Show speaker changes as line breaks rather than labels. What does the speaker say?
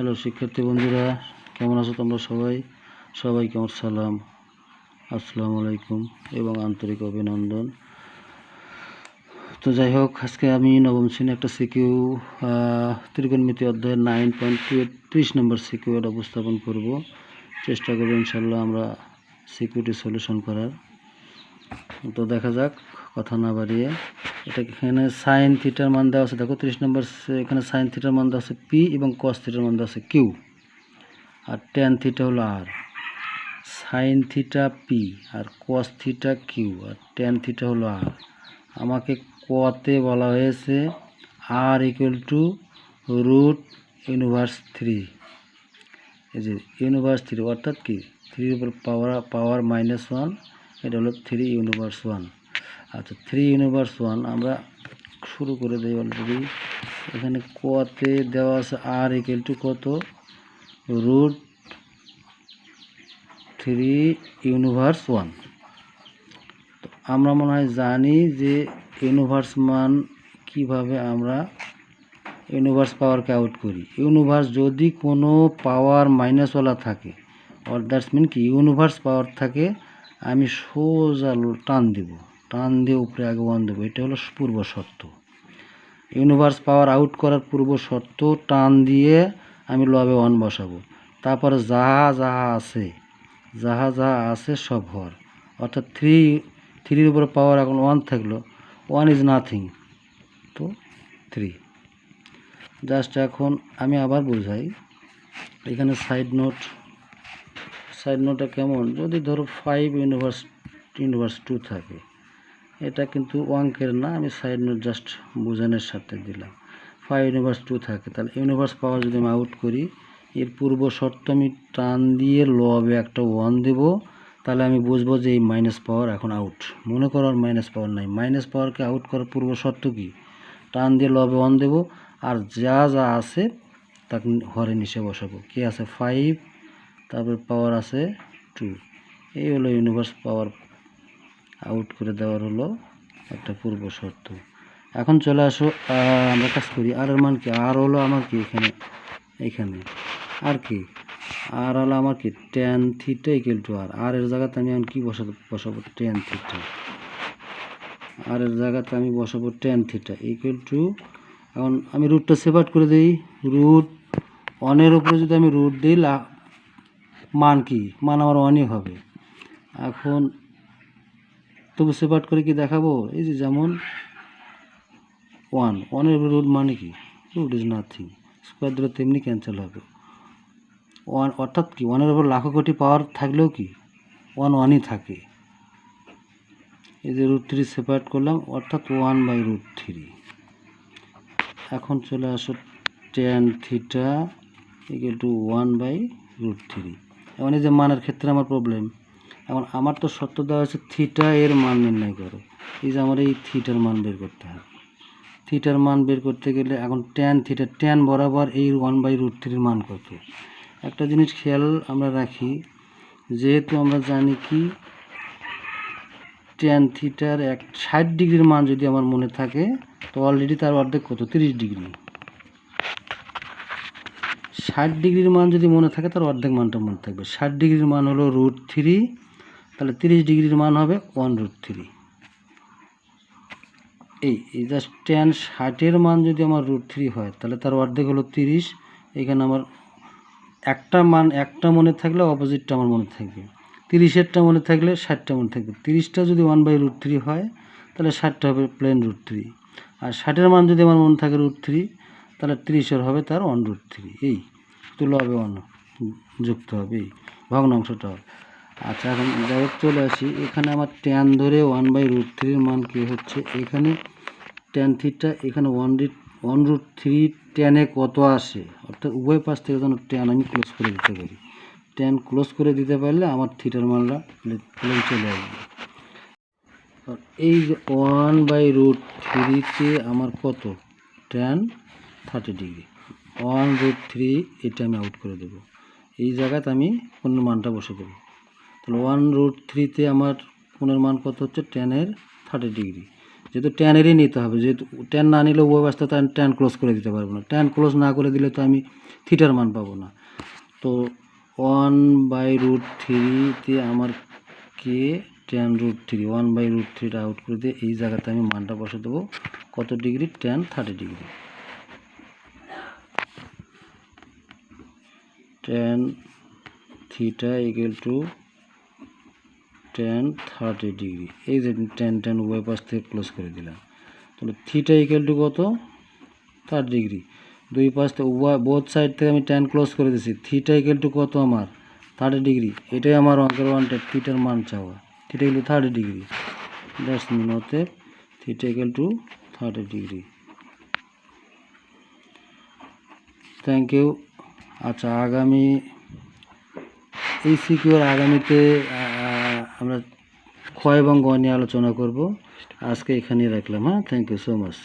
Hello শিক্ষার্থী বন্ধুরা, কেমন আছো তোমরা সবাই? সবাইকে আমার সালাম, আসসালামু আলাইকুম এবং আন্তরিক অভিনন্দন। তো যাই হোক, আজকে আমি নবম শ্রেণী একটা সিকিউ ত্রিকোণমিতি অধ্যায়ের 9.2 নম্বর সিকিউ এটা উপস্থাপন করব। চেষ্টা করবো ইনশাল্লাহ আমরা সিকিউটি সলিউশন করার। তো দেখা যাক, কথা না বাড়িয়ে। এটা এখানে সাইন থিটার মান দেওয়া আছে, দেখো 30 নম্বর। এখানে সাইন থিটার মান দেওয়া আছে পি এবং কস থিটার মান দেওয়া আছে কিউ, আর ট্যান থিটা হলো আর। Sine theta P R cos theta Q R tan theta হলো আর। আমাকে কতে বলা হয়েছে আর ইকুয়াল টু রুট ইনভার্স 3। এই যে ইনভার্স 3 অর্থাৎ কি 3 উপর পাওয়ার -1, এটা হলো 3 ইনভার্স 1। আচ্ছা, 3 ইনভার্স 1 আমরা শুরু করে দিই অলরেডি। এখানে কতে দেওয়া আছে আর ইকুয়াল টু কত, রুট 3 ইনভার্স 1। তো আমরা মনে হয় জানি যে ইনভার্স মান কিভাবে আমরা ইউনিভার্স পাওয়ারকে আউট করি। ইউনিভার্স যদি কোনো পাওয়ার মাইনাসওয়ালা থাকে, অর দ্যাটস মিন কি ইউনিভার্স পাওয়ার থাকে, আমি সোজা টান দেব, টান দিয়ে উপরে আগে 1 দেবো। এটা হলো পূর্ব শর্ত। ইউনিভার্স পাওয়ার আউট করার পূর্ব শর্ত, টান দিয়ে আমি লবে 1 বসাবো। তারপরে যাহা যাহা আছে সব হর, অর্থাৎ 3 উপরে পাওয়ার এখন 1 থাকলো, 1 ইজ নাথিং, তো 3। জাস্ট এখন আমি আবার বোঝাই। এখানে সাইড নোটটা কেমন, যদি ধরো 5 ইউনিভার্স 2 থাকে, এটা কিন্তু অঙ্কের না, আমি সাইড নোট জাস্ট বোঝানোর সাথে দিলাম। 5 ইউনিভার্স 2 থাকে, তাহলে ইউনিভার্স পাওয়ার যদি আমি আউট করি, এর পূর্ব শর্ত আমি টান দিয়ে লবে একটা 1 দেব, তাহলে আমি বুঝবো যে এই মাইনাস পাওয়ার এখন আউট। মনে করো আর মাইনাস পাওয়ার নাই, মাইনাস পাওয়ারকে আউট করার পূর্ব শর্ত কি, টান দিয়ে লবে 1 দেব, আর যা আছে তাকে হরে নিচে বসাবো। কি আছে 5, তারপর পাওয়ার আছে 2। এই হলো ইউনিভার্স পাওয়ার আউট করে দেওয়ার হলো একটা পূর্ব শর্ত। এখন চলে আসো, আমরা কাজ করি। আর এর মান কি, আর হলো আমার কি এখানে আর কি, আর হলো আমার কি ট্যান থিটা ইকুয়াল টু আর। আর এর জায়গাতে আমি এখন কি বসাবো ট্যান থিটা। আর এর জায়গাতে আমি বসাবো ট্যান থিটা ইকুয়াল টু, এখন আমি রুটটা সেপারেট করে দিই। রুট 1-এর উপরে যদি আমি রুট দিই, মান কি, মান আমার 1ই হবে। এখন তবু সেপারেট করে কি দেখাবো, এই যে যেমন 1-1-এর উপরে রুট মানে কি, রুট ইজ নাথিং, স্কোয়ার দিলে তেমনি ক্যান্সেল হবে। 1 অর্থাৎ কি 1-এর উপর লাখো কোটি পাওয়ার থাকলেও কি 1-1ই থাকে। এই যে √3 সেপারেট করলাম, অর্থাৎ 1/√3। এখন চলে আসো ট্যান থিটা ইকুয়াল টু 1/√3। এখন এই যে মানের ক্ষেত্রে আমার প্রবলেম, এখন আমার তো শর্ত দেওয়া হচ্ছে থিটা এর মান নির্ণয় করো। এই যে আমার এই থিটার মান বের করতে হবে। থিটার মান বের করতে গেলে এখন ট্যান থিটা, ট্যান বরাবর এই 1/√3 মান কত। একটা জিনিস খেয়াল আমরা রাখি, যেহেতু আমরা জানি কি ট্যান থিটার 60 ডিগ্রির মান যদি আমার মনে থাকে, তো অলরেডি তার অর্ধেক কত, 30 ডিগ্রি। 60 ডিগ্রির মান যদি মনে থাকে, তার অর্ধেক মানটা মনে থাকবে। 60 ডিগ্রির মান হলো √3, তাহলে 30 ডিগ্রির মান হবে 1√3। এই জাস্ট ট্যান 60-এর মান যদি আমার √3 হয়, তাহলে তার অর্ধেক হলো 30। এখানে আমার একটা মনে থাকলে অপোজিটটা আমার মনে থাকবে। 30-এরটা মনে থাকলে 60টা মনে থাকবে। 30টা যদি 1/√3 হয়, তাহলে 60টা হবে প্লেন √3। আর 60-এর মান যদি আমার মনে থাকে √3, তাহলে 30-এর হবে তার 1√3। এই তুলো হবে 1 যুক্ত হবে, এই ভগ্নাংশটা হবে। আচ্ছা, এখন যাই হোক চলে আসি। এখানে আমার ট্যান ধরে 1/√3-এর মান কি হচ্ছে, এখানে ট্যান থিটা, এখানে 1√3 ট্যানে কত আসে, অর্থাৎ উভয় পাশ থেকে যেন ট্যান আমি ক্লোজ করে দিতে পারি। ট্যান ক্লোজ করে দিতে পারলে আমার থিটার মানটা প্লেন চলে আসবে। এই যে 1/√3-তে আমার কত, ট্যান 30 ডিগ্রি। 1√3 এটা আমি আউট করে দেবো। এই জায়গাতে আমি কোণের মানটা বসে দেবো। তাহলে 1√3-তে আমার কোণের মান কত হচ্ছে, ট্যানের 30 ডিগ্রি। যেহেতু ট্যানেরই নিতে হবে, যেহেতু ট্যান না নিলে উভয় পাশ থেকে ট্যান ক্লোজ করে দিতে পারবো না, ট্যান ক্লোজ না করে দিলে তো আমি থিটার মান পাবো না। তো 1/√3-তে আমার কে tan√3, 1/√3টা আউট করে দিয়ে এই জায়গাতে আমি মানটা বসে দেবো কত degree, tan 30 degree. tan theta equal two tan 30 degree. এই যে tan উভয় পাশ থেকে ক্লোজ করে দিলাম, তাহলে থিটা ইকুয়াল টু কত, 30 ডিগ্রি। দুই পাশ থেকে বোথ সাইড থেকে আমি tan ক্লোজ করে দিয়েছি, থিটা ইকুয়াল টু কত আমার 30 ডিগ্রি। এটাই আমার অঙ্কের ওয়ান্টেড, থিটার মান চাওয়া, theta equal to 30 degree. That's mean অতএব theta equal to 30 degree. Thank you. আচ্ছা, আগামী এই সিকিউর আগামীতে আমরা ক্ষয় এবং গ নিয়ে আলোচনা করব। আজকে এখানেই রাখলাম। হ্যাঁ, থ্যাংক ইউ সো মাচ।